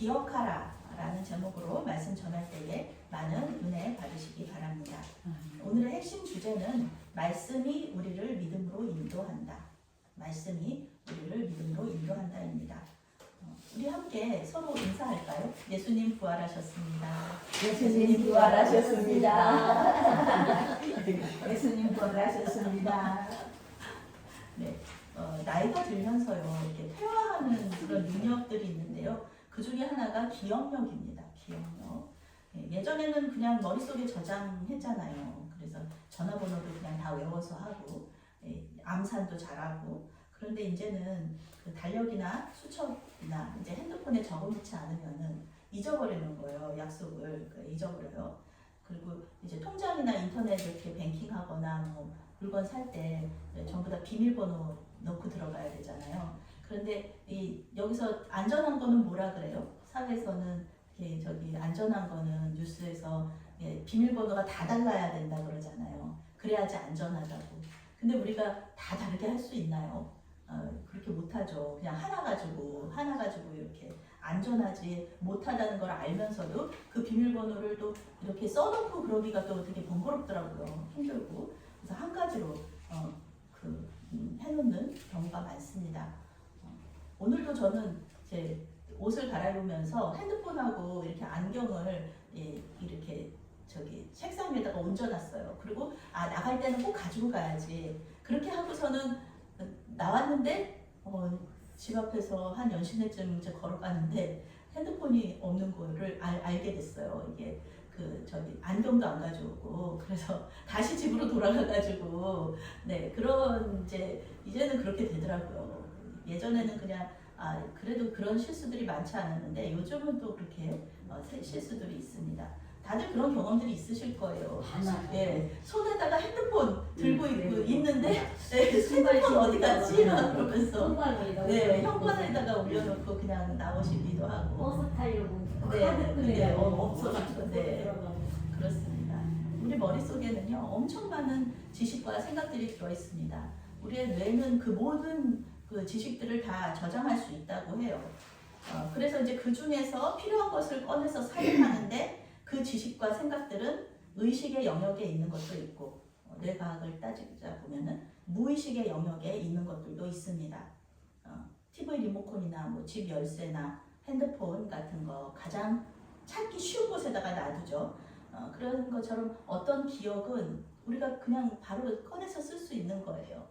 기억하라 라는 제목으로 말씀 전할 때에 많은 은혜 받으시기 바랍니다. 오늘의 핵심 주제는 말씀이 우리를 믿음으로 인도한다. 말씀이 우리를 믿음으로 인도한다입니다. 우리 함께 서로 인사할까요? 예수님 부활하셨습니다. 예수님 부활하셨습니다. 예수님 부활하셨습니다. 네, 나이가 들면서요 이렇게 퇴화하는 그런 능력들이 있는데요. 그 중에 하나가 기억력입니다. 기억력. 예전에는 그냥 머릿속에 저장했잖아요. 그래서 전화번호도 그냥 다 외워서 하고 암산도 잘하고. 그런데 이제는 그 달력이나 수첩이나 이제 핸드폰에 적어놓지 않으면은 잊어버리는 거예요. 약속을 잊어버려요. 그리고 이제 통장이나 인터넷 이렇게 뱅킹하거나 뭐 물건 살 때 전부 다 비밀번호 넣고 들어가야 되잖아요. 그런데 여기서 안전한 거는 뭐라 그래요? 사회에서는 저기 안전한 거는 뉴스에서 비밀번호가 다 달라야 된다 그러잖아요. 그래야지 안전하다고. 근데 우리가 다 다르게 할 수 있나요? 그렇게 못하죠. 그냥 하나 가지고 이렇게 안전하지 못하다는 걸 알면서도 그 비밀번호를 또 이렇게 써놓고 그러기가 또 되게 번거롭더라고요. 힘들고. 그래서 한 가지로 해놓는 경우가 많습니다. 오늘도 저는 제 옷을 갈아입으면서 핸드폰하고 이렇게 안경을 이렇게 저기 책상 위에다가 얹어놨어요. 그리고 나갈 때는 꼭 가지고 가야지. 그렇게 하고서는 나왔는데 집 앞에서 한 연신내쯤 이제 걸어가는데 핸드폰이 없는 거를 알게 됐어요. 이게 저기 안경도 안 가져오고. 그래서 다시 집으로 돌아가가지고 그런 이제는 그렇게 되더라고요. 예전에는 그냥 그래도 그런 실수들이 많지 않았는데 요즘은 또 그렇게 실수들이 있습니다. 다들 그런 경험들이 있으실 거예요. 손에다가 핸드폰 들고 있는데 핸드폰 어디 갔지? 그러면서 현관에다가 올려놓고 그냥 나오시기도 하고. 버스 타려고 근데 없어졌죠. 그렇습니다. 우리 머릿속에는요 엄청 많은 지식과 생각들이 들어있습니다. 우리의 뇌는 그 모든 그 지식들을 다 저장할 수 있다고 해요. 그래서 이제 그 중에서 필요한 것을 꺼내서 사용하는데 그 지식과 생각들은 의식의 영역에 있는 것도 있고 뇌과학을 따지자 보면은 무의식의 영역에 있는 것들도 있습니다. TV 리모컨이나 뭐 집 열쇠나 핸드폰 같은 거 가장 찾기 쉬운 곳에다가 놔두죠. 그런 것처럼 어떤 기억은 우리가 그냥 바로 꺼내서 쓸 수 있는 거예요.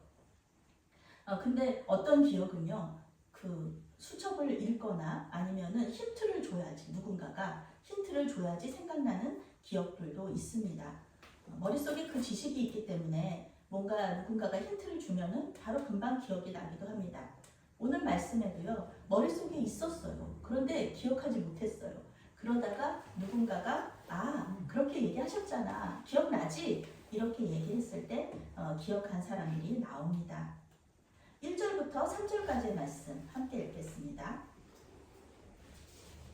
근데 어떤 기억은요, 그 수첩을 읽거나 아니면은 힌트를 줘야지, 누군가가 힌트를 줘야지 생각나는 기억들도 있습니다. 머릿속에 그 지식이 있기 때문에 뭔가 누군가가 힌트를 주면은 바로 금방 기억이 나기도 합니다. 오늘 말씀에도요, 머릿속에 있었어요. 그런데 기억하지 못했어요. 그러다가 누군가가 그렇게 얘기하셨잖아. 기억나지? 이렇게 얘기했을 때 기억한 사람들이 나옵니다. 1절부터 3절까지의 말씀 함께 읽겠습니다.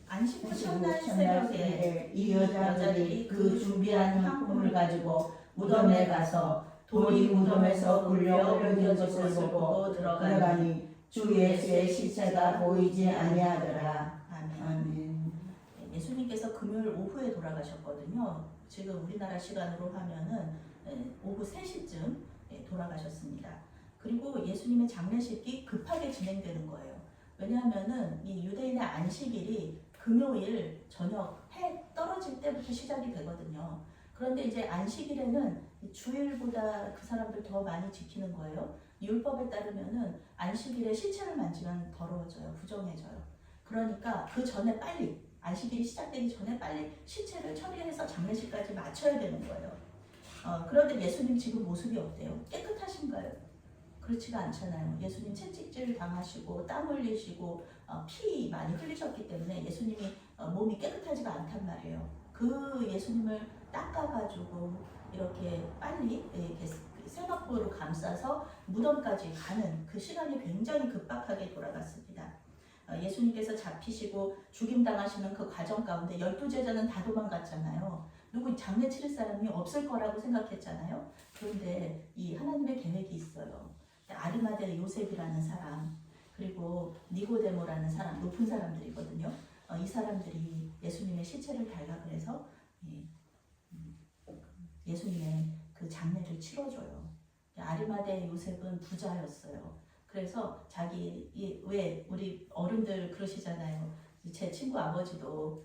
안식 후 첫날 새벽에 이 여자들이 그 준비한 향품을 가지고 무덤에 가서 돌이 무덤에서 굴려 옮겨진 것을 보고 들어가니 주 예수의 시체가 보이지 아니하더라. 아멘. 예수님께서 금요일 오후에 돌아가셨거든요. 지금 우리나라 시간으로 하면은 오후 3시쯤 돌아가셨습니다. 그리고 예수님의 장례식이 급하게 진행되는 거예요. 왜냐하면은 이 유대인의 안식일이 금요일 저녁 해 떨어질 때부터 시작이 되거든요. 그런데 이제 안식일에는 주일보다 그 사람들 더 많이 지키는 거예요. 율법에 따르면은 안식일에 시체를 만지면 더러워져요. 부정해져요. 그러니까 그 전에 빨리 안식일이 시작되기 전에 빨리 시체를 처리해서 장례식까지 마쳐야 되는 거예요. 그런데 예수님 지금 모습이 어때요? 깨끗하신가요? 그렇지가 않잖아요. 예수님 채찍질 당하시고 땀 흘리시고 피 많이 흘리셨기 때문에 예수님이 몸이 깨끗하지가 않단 말이에요. 그 예수님을 닦아가지고 이렇게 빨리 세마포로 감싸서 무덤까지 가는 그 시간이 굉장히 급박하게 돌아갔습니다. 예수님께서 잡히시고 죽임당하시는 그 과정 가운데 12제자는 다 도망갔잖아요. 누구 장례 치를 사람이 없을 거라고 생각했잖아요. 그런데 이 하나님의 계획이 있어요. 아리마대 요셉이라는 사람, 그리고 니고데모라는 사람, 높은 사람들이거든요. 이 사람들이 예수님의 시체를 달라 그래서 예수님의 그 장례를 치러줘요. 아리마대 요셉은 부자였어요. 그래서 왜 우리 어른들 그러시잖아요. 제 친구 아버지도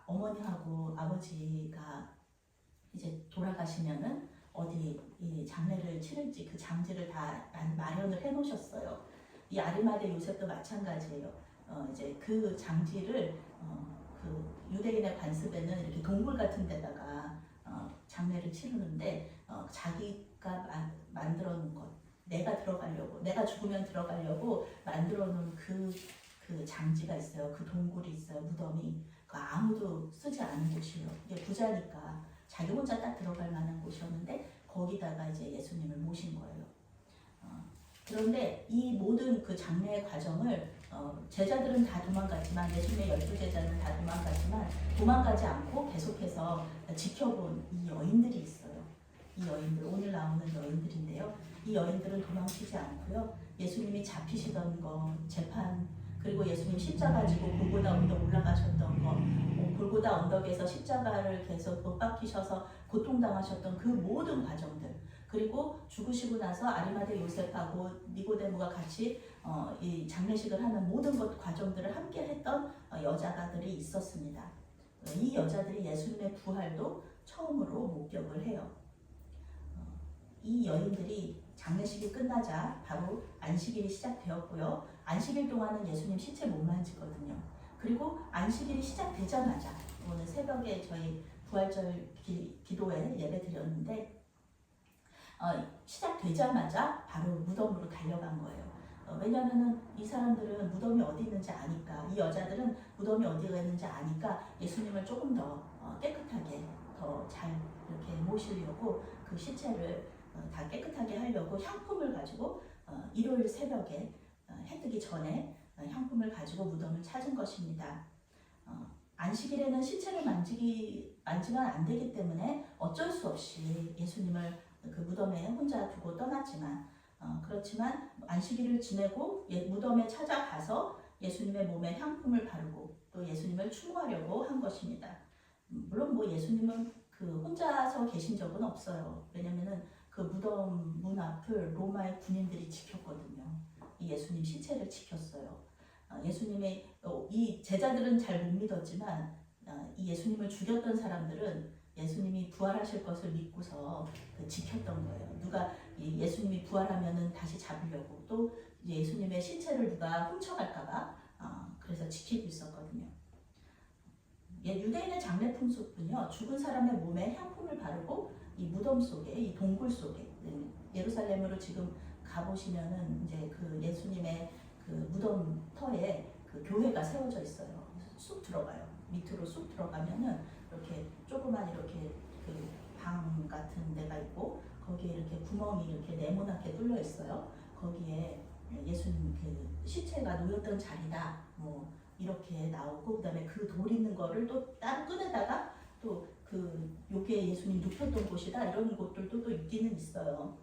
어머니하고 아버지가 이제 돌아가시면은 어디 이 장례를 치를지 그 장지를 다 마련을 해 놓으셨어요. 이 아리마대 요셉도 마찬가지예요. 이제 그 장지를 그 유대인의 관습에는 이렇게 동굴 같은 데다가 장례를 치르는데 자기가 만들어 놓은 것, 내가 들어가려고, 내가 죽으면 들어가려고 만들어 놓은 그 장지가 있어요. 그 동굴이 있어요. 무덤이. 그 아무도 쓰지 않은 곳이에요. 이게 부자니까 자기 혼자 딱 들어갈 만한 곳이었는데 거기다가 이제 예수님을 모신 거예요. 그런데 이 모든 그 장례의 과정을 제자들은 다 도망갔지만 예수님의 12제자는 다 도망갔지만 도망가지 않고 계속해서 지켜본 이 여인들이 있어요. 이 여인들, 오늘 나오는 여인들인데요. 이 여인들은 도망치지 않고요. 예수님이 잡히시던 거, 재판, 그리고 예수님 십자가 지고 골고다 언덕 올라가셨던 거, 골고다 언덕에서 십자가를 계속 못 박히셔서 고통당하셨던 그 모든 과정들, 그리고 죽으시고 나서 아리마대 요셉하고 니고데모가 같이 이 장례식을 하는 모든 것 과정들을 함께 했던 여자가들이 있었습니다. 이 여자들이 예수님의 부활도 처음으로 목격을 해요. 이 여인들이 장례식이 끝나자 바로 안식일이 시작되었고요. 안식일 동안은 예수님 시체 못 만지거든요. 그리고 안식일이 시작되자마자 오늘 새벽에 저희 부활절 기도회 예배 드렸는데 시작되자마자 바로 무덤으로 달려간 거예요. 왜냐하면 이 사람들은 무덤이 어디 있는지 아니까, 이 여자들은 무덤이 어디가 있는지 아니까 예수님을 조금 더 깨끗하게 더 잘 이렇게 모시려고 그 시체를 다 깨끗하게 하려고 향품을 가지고 일요일 새벽에 해 뜨기 전에 향품을 가지고 무덤을 찾은 것입니다. 안식일에는 시체를 만지면 안 되기 때문에 어쩔 수 없이 예수님을 그 무덤에 혼자 두고 떠났지만 그렇지만 안식일을 지내고 무덤에 찾아가서 예수님의 몸에 향품을 바르고 또 예수님을 추모하려고 한 것입니다. 물론 뭐 예수님은 그 혼자서 계신 적은 없어요. 왜냐면은 그 무덤 문 앞을 로마의 군인들이 지켰거든요. 이 예수님 시체를 지켰어요. 예수님의 이 제자들은 잘 못 믿었지만 이 예수님을 죽였던 사람들은 예수님이 부활하실 것을 믿고서 지켰던 거예요. 누가 예수님이 부활하면은 다시 잡으려고, 또 예수님의 시체를 누가 훔쳐갈까봐 그래서 지키고 있었거든요. 유대인의 장례 풍습은요, 죽은 사람의 몸에 향품을 바르고 이 무덤 속에, 이 동굴 속에, 예루살렘으로 지금 가보시면은 이제 그 예수님의 그 무덤터에 그 교회가 세워져 있어요. 쑥 들어가요. 밑으로 쑥 들어가면은 이렇게 조그만 이렇게 그 방 같은 데가 있고 거기에 이렇게 구멍이 이렇게 네모나게 뚫려 있어요. 거기에 예수님 그 시체가 놓였던 자리다 뭐 이렇게 나오고, 그다음에 그 돌 있는 거를 또 다른 끈에다가 또 그 요게 예수님 눕혔던 곳이다 이런 곳들도 또 있기는 있어요.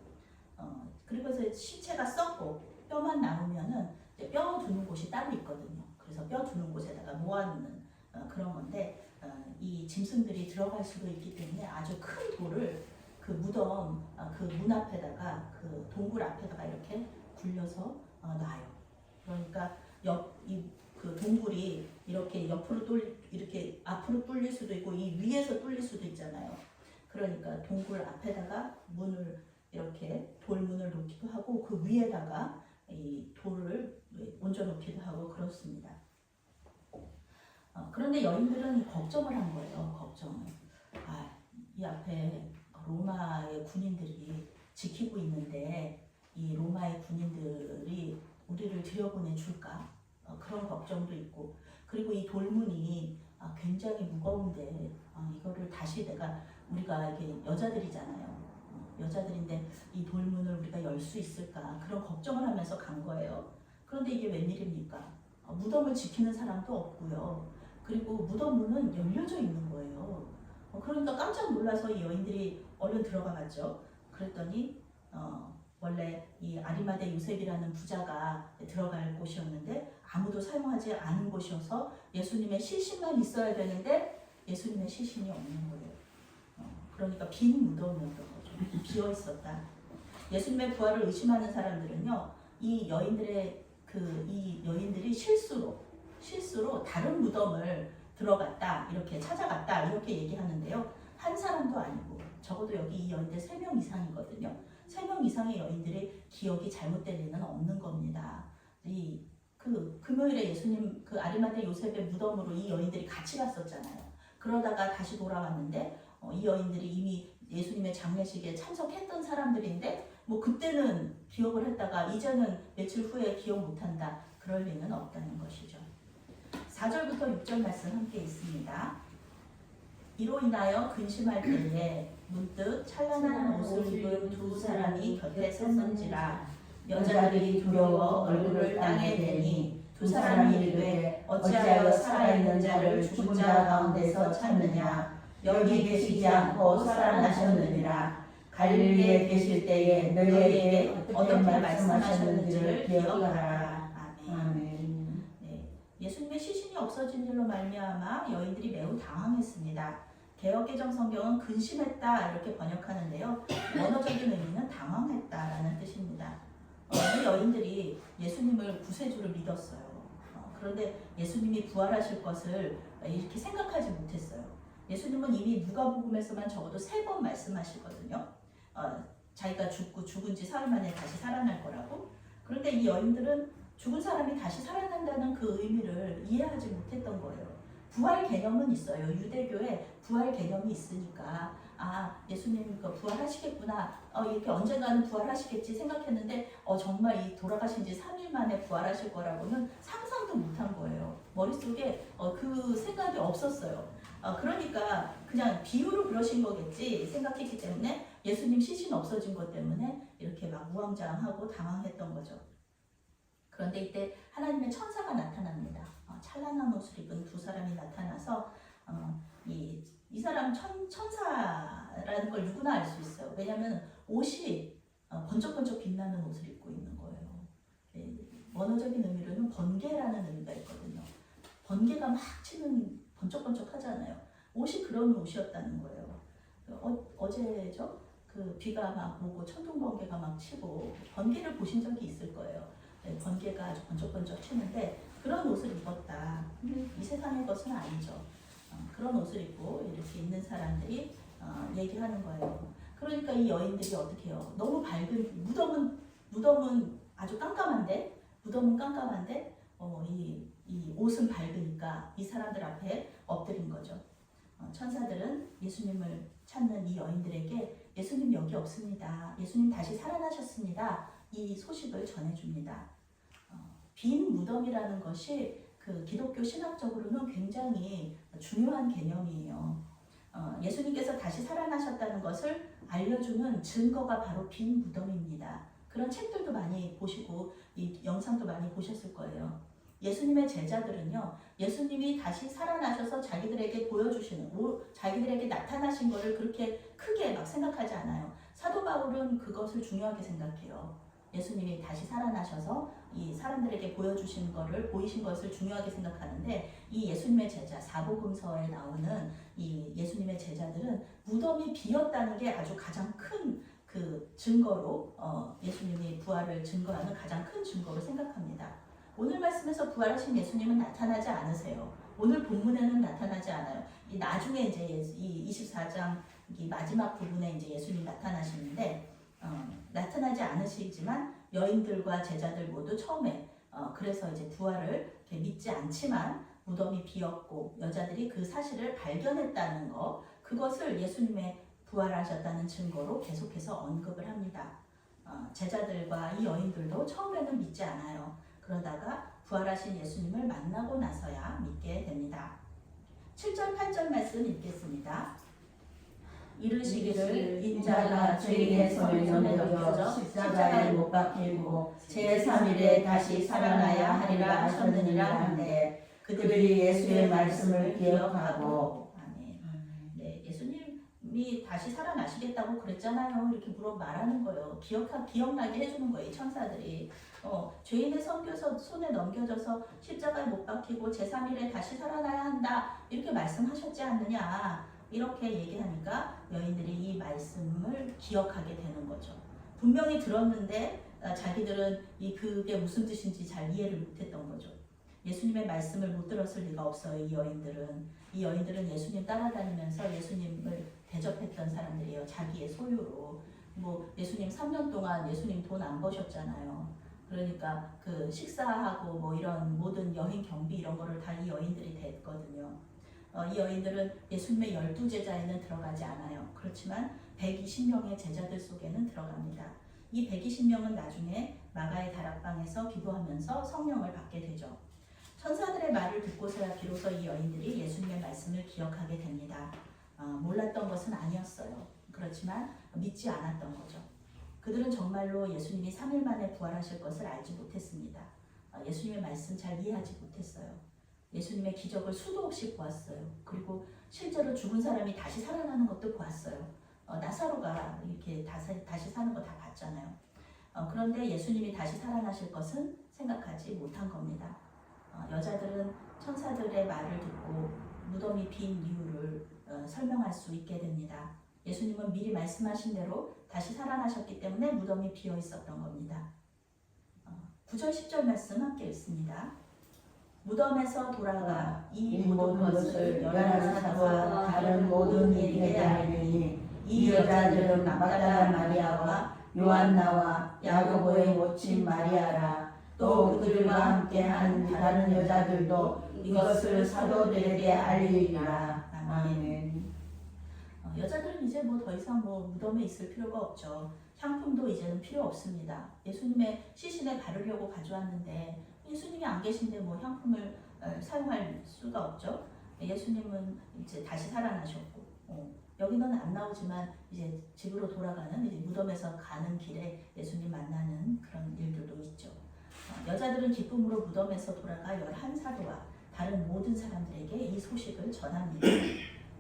그리고 시체가 썩고 뼈만 남으면은 이제 뼈 두는 곳이 따로 있거든요. 그래서 뼈 두는 곳에다가 모아놓는 그런 건데 이 짐승들이 들어갈 수도 있기 때문에 아주 큰 돌을 그 무덤 그 문 앞에다가 그 동굴 앞에다가 이렇게 굴려서 놔요. 그러니까 그 동굴이 이렇게 옆으로 이렇게 앞으로 뚫릴 수도 있고 이 위에서 뚫릴 수도 있잖아요. 그러니까 동굴 앞에다가 문을 이렇게 돌문을 놓기도 하고 그 위에다가 이 돌을 얹어놓기도 하고 그렇습니다. 그런데 여인들은 걱정을 한 거예요. 걱정을. 이 앞에 로마의 군인들이 지키고 있는데 이 로마의 군인들이 우리를 들여보내 줄까? 그런 걱정도 있고, 그리고 이 돌문이 굉장히 무거운데 이거를 다시 우리가 이게 여자들이잖아요. 여자들인데 이 돌문을 우리가 열 수 있을까? 그런 걱정을 하면서 간 거예요. 그런데 이게 웬일입니까? 무덤을 지키는 사람도 없고요. 그리고 무덤 문은 열려져 있는 거예요. 그러니까 깜짝 놀라서 이 여인들이 얼른 들어가 봤죠. 그랬더니 원래 이 아리마대 요셉이라는 부자가 들어갈 곳이었는데 아무도 사용하지 않은 곳이어서 예수님의 시신만 있어야 되는데 예수님의 시신이 없는 거예요. 그러니까 빈 무덤이었던 거죠. 비어 있었다. 예수님의 부활을 의심하는 사람들은요, 이 여인들이 실수로 다른 무덤을 들어갔다, 이렇게 찾아갔다, 이렇게 얘기하는데요. 한 사람도 아니고 적어도 여기 이 여인들 3명 이상이거든요. 3명 이상의 여인들이 기억이 잘못될 리는 없는 겁니다. 금요일에 예수님 아리마대 요셉의 무덤으로 이 여인들이 같이 갔었잖아요. 그러다가 다시 돌아왔는데 이 여인들이 이미 예수님의 장례식에 참석했던 사람들인데 뭐 그때는 기억을 했다가 이제는 며칠 후에 기억 못한다. 그럴 리는 없다는 것이죠. 4절부터 6절 말씀 함께 있습니다. 이로 인하여 근심할 때에 문득 찬란한 옷을 입은 두 사람이 곁에 섰는지라. 여자들이 두려워 얼굴을 땅에 대니 두 사람이 이르되 어찌하여 살아있는 자를 죽은 자 가운데서 찾느냐. 여기 계시지 않고 살아나셨느니라. 갈릴리에 계실 때에 너희에게 어떻게 말씀하셨는지를 기억하라. 아멘. 네, 예수님의 시신이 없어진 일로 말미암아 여인들이 매우 당황했습니다. 개역개정 성경은 근심했다 이렇게 번역하는데요. 원어적인 의미는 당황했다라는 뜻입니다. 이 여인들이 예수님을 구세주를 믿었어요. 그런데 예수님이 부활하실 것을 이렇게 생각하지 못했어요. 예수님은 이미 누가복음에서만 적어도 3번 말씀하시거든요. 자기가 죽은 지 사흘 만에 다시 살아날 거라고. 그런데 이 여인들은 죽은 사람이 다시 살아난다는 그 의미를 이해하지 못했던 거예요. 부활 개념은 있어요. 유대교에 부활 개념이 있으니까 예수님 부활하시겠구나. 이렇게 언젠가는 부활하시겠지 생각했는데 정말 이 돌아가신 지 3일 만에 부활하실 거라고는 상상도 못한 거예요. 머릿속에 그 생각이 없었어요. 그러니까 그냥 비유로 그러신 거겠지 생각했기 때문에 예수님 시신 없어진 것 때문에 이렇게 막 우왕좌왕하고 당황했던 거죠. 그런데 이때 하나님의 천사가 나타납니다. 찬란한 옷을 입은 두 사람이 나타나서 이 사람 천사라는 걸 누구나 알 수 있어요. 왜냐하면 옷이 번쩍번쩍 빛나는 옷을 입고 있는 거예요. 원어적인 의미로는 번개라는 의미가 있거든요. 번개가 막 치는 번쩍번쩍 하잖아요. 옷이 그런 옷이었다는 거예요. 어제죠? 비가 막 오고 천둥번개가 막 치고 번개를 보신 적이 있을 거예요. 번개가 아주 번쩍번쩍 치는데 그런 옷을 입었다. 이 세상의 것은 아니죠. 그런 옷을 입고 이렇게 있는 사람들이 얘기하는 거예요. 그러니까 이 여인들이 어떻게 해요? 너무 밝은 무덤은 아주 깜깜한데 이 옷은 밝으니까 이 사람들 앞에 엎드린 거죠. 천사들은 예수님을 찾는 이 여인들에게 예수님 여기 없습니다. 예수님 다시 살아나셨습니다. 이 소식을 전해줍니다. 빈 무덤이라는 것이 기독교 신학적으로는 굉장히 중요한 개념이에요. 예수님께서 다시 살아나셨다는 것을 알려주는 증거가 바로 빈 무덤입니다. 그런 책들도 많이 보시고 이 영상도 많이 보셨을 거예요. 예수님의 제자들은요, 예수님이 다시 살아나셔서 자기들에게 자기들에게 나타나신 것을 그렇게 크게 막 생각하지 않아요. 사도 바울은 그것을 중요하게 생각해요. 예수님이 다시 살아나셔서 이 사람들에게 보이신 것을 중요하게 생각하는데, 이 예수님의 제자, 사복음서에 나오는 이 예수님의 제자들은 무덤이 비었다는 게 아주 가장 큰 증거로, 예수님이 부활을 증거하는 가장 큰 증거로 생각합니다. 오늘 말씀에서 부활하신 예수님은 나타나지 않으세요. 오늘 본문에는 나타나지 않아요. 나중에 이제 이 24장 이 마지막 부분에 이제 예수님 나타나시는데, 나타나지 않으시지만 여인들과 제자들 모두 처음에 그래서 이제 부활을 믿지 않지만 무덤이 비었고 여자들이 그 사실을 발견했다는 것, 그것을 예수님의 부활하셨다는 증거로 계속해서 언급을 합니다. 제자들과 이 여인들도 처음에는 믿지 않아요. 그러다가 부활하신 예수님을 만나고 나서야 믿게 됩니다. 7절 8절 말씀 읽겠습니다. 이르시기를 인자가 죄인의 손에 넘겨져 십자가에 못 박히고 제3일에 다시 살아나야 하리라 하셨느니라 하는데 그들이 예수의 말씀을 기억하고. 아멘. 네, 예수님 예수님이 다시 살아나시겠다고 그랬잖아요. 이렇게 말하는 거예요. 기억나게 해주는 거예요. 이 천사들이. 죄인의 섬겨서 손에 넘겨져서 십자가에 못 박히고 제3일에 다시 살아나야 한다. 이렇게 말씀하셨지 않느냐. 이렇게 얘기하니까 여인들이 이 말씀을 기억하게 되는 거죠. 분명히 들었는데 자기들은 그게 무슨 뜻인지 잘 이해를 못했던 거죠. 예수님의 말씀을 못 들었을 리가 없어요. 이 여인들은 예수님 따라다니면서 예수님을 대접했던 사람들이에요. 자기의 소유로. 예수님 3년 동안 예수님 돈 안 버셨잖아요. 그러니까 그 식사하고 이런 모든 여행 경비 이런 거를 다 이 여인들이 댔거든요. 이 여인들은 예수님의 12제자에는 들어가지 않아요. 그렇지만 120명의 제자들 속에는 들어갑니다. 이 120명은 나중에 마가의 다락방에서 기도하면서 성령을 받게 되죠. 천사들의 말을 듣고서야 비로소 이 여인들이 예수님의 말씀을 기억하게 됩니다. 몰랐던 것은 아니었어요. 그렇지만 믿지 않았던 거죠. 그들은 정말로 예수님이 3일 만에 부활하실 것을 알지 못했습니다. 예수님의 말씀 잘 이해하지 못했어요. 예수님의 기적을 수도 없이 보았어요. 그리고 실제로 죽은 사람이 다시 살아나는 것도 보았어요. 나사로가 이렇게 다시 사는 거 다 봤잖아요. 그런데 예수님이 다시 살아나실 것은 생각하지 못한 겁니다. 여자들은 천사들의 말을 듣고 무덤이 빈 이유를 설명할 수 있게 됩니다. 예수님은 미리 말씀하신 대로 다시 살아나셨기 때문에 무덤이 비어 있었던 겁니다. 9절 10절 말씀 함께 읽습니다. 무덤에서 돌아가 이 모든 것을 열한 사도와 다른 모든 이에게 알리니 이 여자들은 막달라 마리아와 요한나와 야고보의 모친 마리아라. 또 그들과 함께한 다른 여자들도 이것을 사도들에게 알리리라. 아멘. 여자들은 이제 더 이상 무덤에 있을 필요가 없죠. 향품도 이제는 필요 없습니다. 예수님의 시신에 바르려고 가져왔는데 예수님이 안 계신데 향품을 사용할 수가 없죠. 예수님은 이제 다시 살아나셨고 여기는 안 나오지만 이제 집으로 돌아가는 이제 무덤에서 가는 길에 예수님 만나는 그런 일들도 있죠. 여자들은 기쁨으로 무덤에서 돌아가 11사도와 다른 모든 사람들에게 이 소식을 전합니다.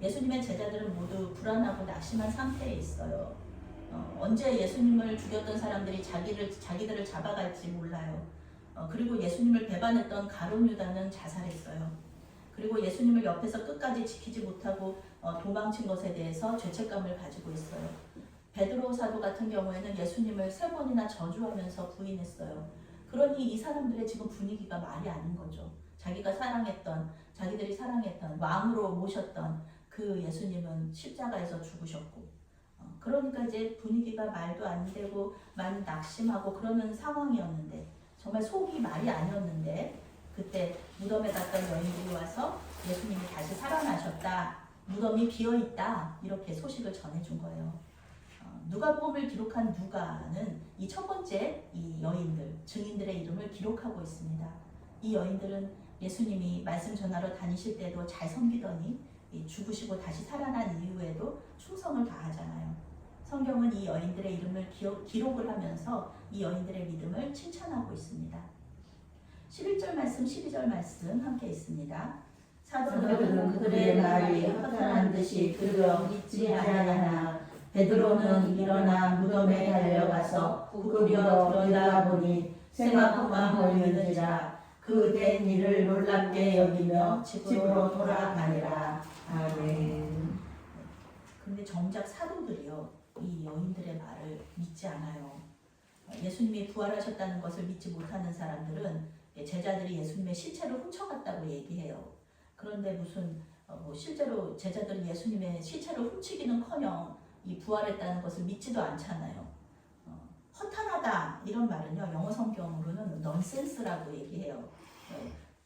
예수님의 제자들은 모두 불안하고 낙심한 상태에 있어요. 언제 예수님을 죽였던 사람들이 자기들을 잡아갈지 몰라요. 그리고 예수님을 배반했던 가룟 유다는 자살했어요. 그리고 예수님을 옆에서 끝까지 지키지 못하고 도망친 것에 대해서 죄책감을 가지고 있어요. 베드로 사도 같은 경우에는 예수님을 3번이나 저주하면서 부인했어요. 그러니 이 사람들의 지금 분위기가 말이 아닌 거죠. 자기들이 사랑했던 왕으로 모셨던 그 예수님은 십자가에서 죽으셨고, 그러니까 이제 분위기가 말도 안 되고 많이 낙심하고 그러는 상황이었는데, 정말 속이 말이 아니었는데, 그때 무덤에 갔던 여인들이 와서 예수님이 다시 살아나셨다, 무덤이 비어있다, 이렇게 소식을 전해준 거예요. 누가복음을 기록한 누가는 이 첫 번째 이 여인들, 증인들의 이름을 기록하고 있습니다. 이 여인들은 예수님이 말씀 전하러 다니실 때도 잘 섬기더니 죽으시고 다시 살아난 이후에도 충성을 다하잖아요. 성경은 이 여인들의 이름을 기록을 하면서 이 여인들의 믿음을 칭찬하고 있습니다. 11절 말씀, 12절 말씀 함께 있습니다. 사도들은 그들의 말이 허탄한 듯이 들어 믿지 아니하나 베드로는 일어나 무덤에 달려가서 구부려 들여다보니 세마포가 보이는지라 그 된 일을 놀랍게 여기며 집으로 돌아가니라. 아멘. 그런데 정작 사도들이요, 이 여인들의 말을 믿지 않아요. 예수님이 부활하셨다는 것을 믿지 못하는 사람들은 제자들이 예수님의 시체를 훔쳐갔다고 얘기해요. 그런데 무슨 실제로 제자들은 예수님의 시체를 훔치기는커녕 이 부활했다는 것을 믿지도 않잖아요. 허탄하다 이런 말은요, 영어 성경으로는 넌센스라고 얘기해요.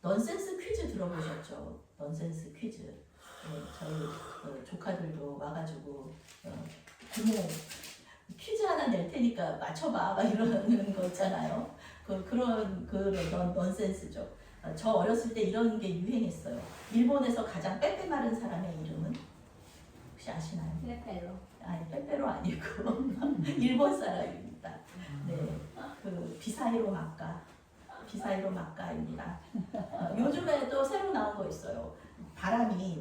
넌센스 퀴즈 들어보셨죠? 넌센스 퀴즈. 저희 조카들도 와가지고 부모 퀴즈 하나 낼 테니까 맞춰봐 막 이러는 거 있잖아요. 그런 넌센스죠. 저 어렸을 때 이런 게 유행했어요. 일본에서 가장 빼빼 마른 사람의 이름은 혹시 아시나요? 페페로. 아니, 빼빼로 아니고 일본 사람입니다. 네, 그 비사이로 마카입니다. 요즘에도 새로 나온 거 있어요.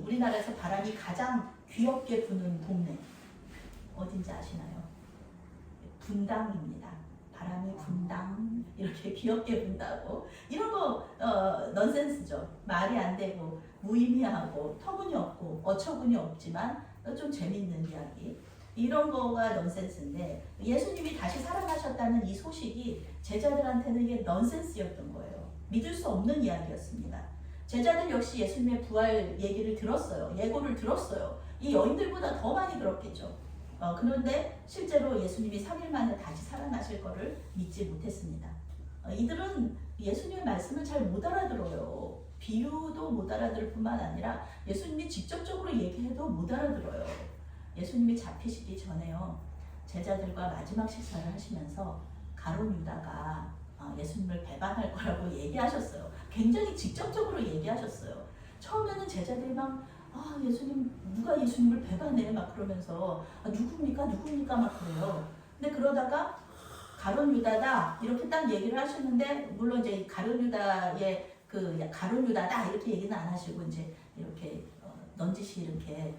우리나라에서 바람이 가장 귀엽게 부는 동네. 어딘지 아시나요? 분당입니다. 바람이 분당 이렇게 귀엽게 분다고 이런 거 넌센스죠. 말이 안 되고 무의미하고 터무니없고 어처구니 없지만 좀 재밌는 이야기. 이런 거가 넌센스인데 예수님이 다시 살아나셨다는 이 소식이 제자들한테는 이게 넌센스였던 거예요. 믿을 수 없는 이야기였습니다. 제자들 역시 예수님의 부활 얘기를 들었어요. 예고를 들었어요. 이 여인들보다 더 많이 들었겠죠. 그런데 실제로 예수님이 3일 만에 다시 살아나실 거를 믿지 못했습니다. 이들은 예수님의 말씀을 잘 못 알아들어요. 비유도 못 알아들을 뿐만 아니라 예수님이 직접적으로 얘기해도 못 알아들어요. 예수님이 잡히시기 전에요. 제자들과 마지막 식사를 하시면서 가룟 유다가 예수님을 배반할 거라고 얘기하셨어요. 굉장히 직접적으로 얘기하셨어요. 처음에는 제자들이 막 예수님, 누가 예수님을 배반해? 막 그러면서 누굽니까? 막 그래요. 근데 그러다가 가룟 유다다 이렇게 딱 얘기를 하셨는데, 물론 이제 가룟 유다의 가룟 유다다 이렇게 얘기는 안 하시고 이제 이렇게 넌지시 이렇게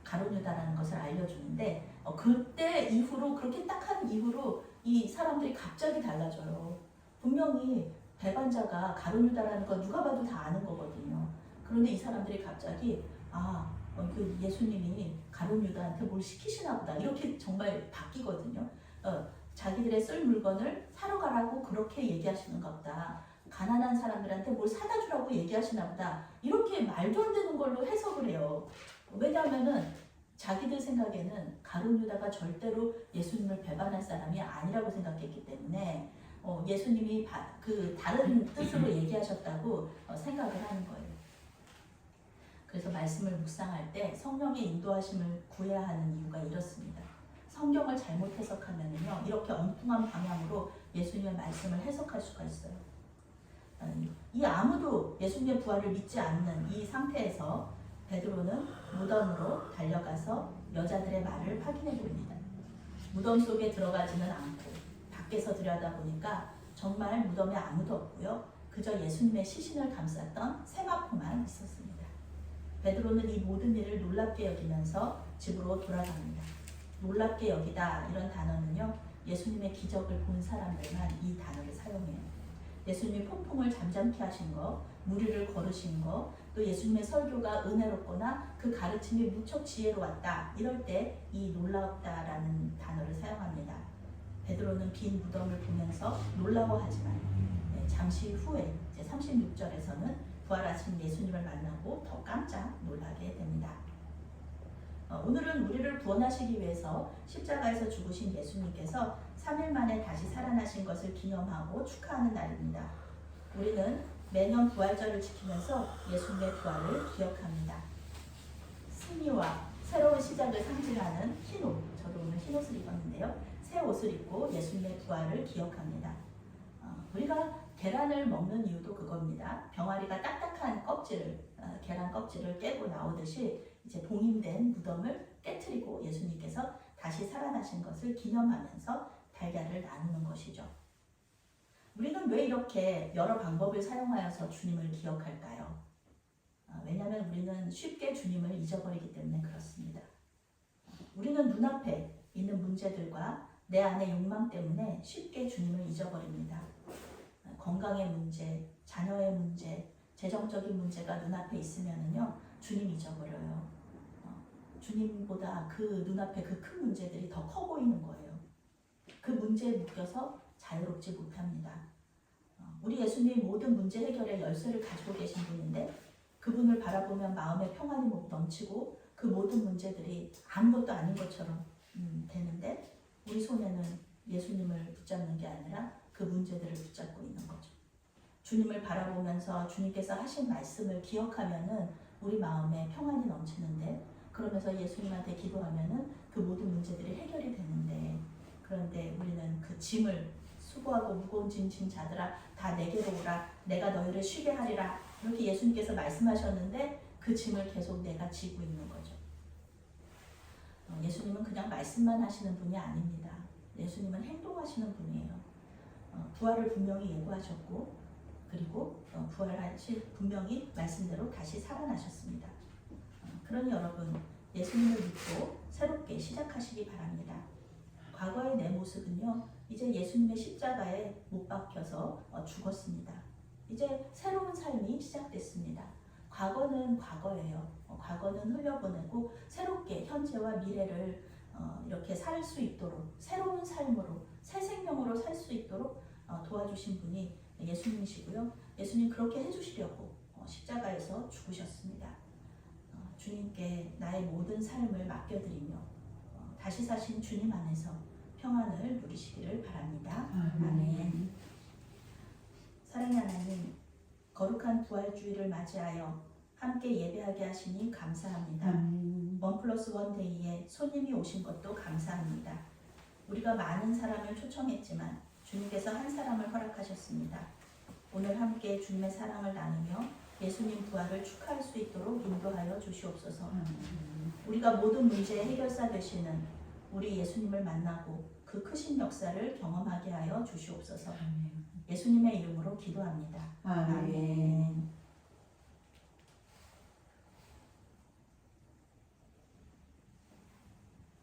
가룟 유다라는 것을 알려주는데, 그때 이후로 그렇게 딱 한 이후로 이 사람들이 갑자기 달라져요. 분명히 배반자가 가룟 유다라는 거 누가 봐도 다 아는 거거든요. 그런데 이 사람들이 갑자기 그 예수님이 가룟 유다한테 뭘 시키시나 보다 이렇게 정말 바뀌거든요. 자기들의 쓸 물건을 사러 가라고 그렇게 얘기하시는가 보다. 가난한 사람들한테 뭘 사다 주라고 얘기하시나 보다. 이렇게 말도 안 되는 걸로 해석을 해요. 왜냐하면은 자기들 생각에는 가룟 유다가 절대로 예수님을 배반할 사람이 아니라고 생각했기 때문에 예수님이 그 다른 뜻으로 얘기하셨다고 생각을 하는 거예요. 그래서 말씀을 묵상할 때 성령의 인도하심을 구해야 하는 이유가 이렇습니다. 성경을 잘못 해석하면요, 이렇게 엉뚱한 방향으로 예수님의 말씀을 해석할 수가 있어요. 이 아무도 예수님의 부활을 믿지 않는 이 상태에서 베드로는 무덤으로 달려가서 여자들의 말을 확인해 봅니다. 무덤 속에 들어가지는 않고 밖에서 들여다보니까 정말 무덤에 아무도 없고요. 그저 예수님의 시신을 감쌌던 세마포만 있었습니다. 베드로는 이 모든 일을 놀랍게 여기면서 집으로 돌아갑니다. 놀랍게 여기다 이런 단어는요, 예수님의 기적을 본 사람들만 이 단어를 사용해요. 예수님이 폭풍을 잠잠케 하신 거, 무리를 거르신 거, 또 예수님의 설교가 은혜롭거나 그 가르침이 무척 지혜로웠다 이럴 때 이 놀랍다라는 단어를 사용합니다. 베드로는 빈 무덤을 보면서 놀라워하지만 잠시 후에 이제 36절에서는 부활하신 예수님을 만나고 더 깜짝 놀라게 됩니다. 오늘은 우리를 구원하시기 위해서 십자가에서 죽으신 예수님께서 3일 만에 다시 살아나신 것을 기념하고 축하하는 날입니다. 우리는 매년 부활절을 지키면서 예수님의 부활을 기억합니다. 승리와 새로운 시작을 상징하는 흰옷, 저도 오늘 흰옷을 입었는데요. 새 옷을 입고 예수님의 부활을 기억합니다. 우리가 계란을 먹는 이유도 그겁니다. 병아리가 딱딱한 껍질을, 계란 껍질을 깨고 나오듯이 이제 봉인된 무덤을 깨트리고 예수님께서 다시 살아나신 것을 기념하면서 달걀을 나누는 것이죠. 우리는 왜 이렇게 여러 방법을 사용하여서 주님을 기억할까요? 왜냐하면 우리는 쉽게 주님을 잊어버리기 때문에 그렇습니다. 우리는 눈앞에 있는 문제들과 내 안의 욕망 때문에 쉽게 주님을 잊어버립니다. 건강의 문제, 자녀의 문제, 재정적인 문제가 눈앞에 있으면은요, 주님 잊어버려요. 주님보다 그 눈앞에 그 큰 문제들이 더 커 보이는 거예요. 그 문제에 묶여서 자유롭지 못합니다. 우리 예수님 모든 문제 해결의 열쇠를 가지고 계신 분인데 그분을 바라보면 마음의 평안이 넘치고 그 모든 문제들이 아무것도 아닌 것처럼 되는데 우리 손에는 예수님을 붙잡는 게 아니라 그 문제들을 붙잡고 있는 거죠. 주님을 바라보면서 주님께서 하신 말씀을 기억하면은 우리 마음에 평안이 넘치는데, 그러면서 예수님한테 기도하면은 그 모든 문제들이 해결이 되는데, 그런데 우리는 그 짐을 수고하고 무거운 짐 자들아 다 내게로 오라, 내가 너희를 쉬게 하리라, 이렇게 예수님께서 말씀하셨는데 그 짐을 계속 내가 지고 있는 거죠. 예수님은 그냥 말씀만 하시는 분이 아닙니다. 예수님은 행동하시는 분이에요. 부활을 분명히 예고하셨고, 그리고 부활하실 분명히 말씀대로 다시 살아나셨습니다. 그러니 여러분, 예수님을 믿고 새롭게 시작하시기 바랍니다. 과거의 내 모습은요, 이제 예수님의 십자가에 못 박혀서 죽었습니다. 이제 새로운 삶이 시작됐습니다. 과거는 과거예요. 과거는 흘려보내고 새롭게 현재와 미래를 이렇게 살 수 있도록, 새로운 삶으로, 새 생명으로 살 수 있도록 도와주신 분이 예수님이시고요. 예수님 그렇게 해주시려고 십자가에서 죽으셨습니다. 주님께 나의 모든 삶을 맡겨드리며 다시 사신 주님 안에서 평안을 누리시기를 바랍니다. 아멘. 사랑의 하나님, 거룩한 부활주의를 맞이하여 함께 예배하게 하시니 감사합니다. 1+1 데이에 손님이 오신 것도 감사합니다. 우리가 많은 사람을 초청했지만 주님께서 한 사람을 허락하셨습니다. 오늘 함께 주님의 사랑을 나누며 예수님 부활을 축하할 수 있도록 인도하여 주시옵소서. 우리가 모든 문제의 해결사 되시는 우리 예수님을 만나고 그 크신 역사를 경험하게 하여 주시옵소서. 예수님의 이름으로 기도합니다. 아멘.